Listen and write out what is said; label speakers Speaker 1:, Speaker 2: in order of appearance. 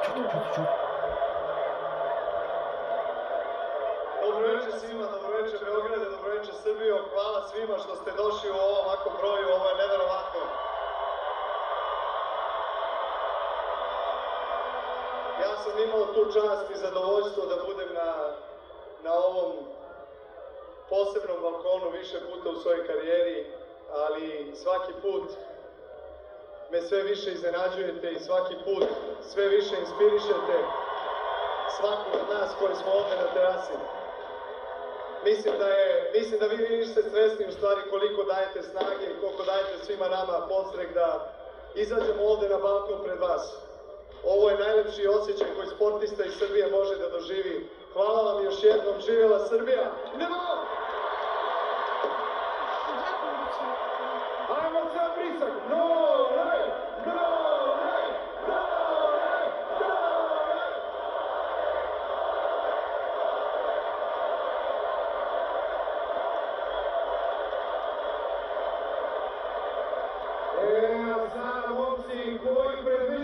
Speaker 1: Čuti.
Speaker 2: Dobroveče svima, dobroveče Beograde, dobroveče Srbijo. Hvala svima što ste došli u ovom ovakvom broju, ovo je neverovatno. Ja sam imao tu čast i zadovoljstvo da budem na ovom posebnom balkonu više puta u svojoj karijeri, ali svaki put me sve više iznenađujete i svaki put sve više inspirišete svakog od nas koji smo ovde na terasi. Mislim da vi niste svesni u stvari koliko dajete snage i koliko dajete svima nama podstrek da izađemo ovde na balkon pred vas. Ovo je najlepši osjećaj koji sportista iz Srbije može da doživi. Hvala vam još jednom, živjela Srbija! Idemo! Ajmo sad brisak! No, ne! No, ne! No, ne! No, ne! A sada, momci, koji predviđaju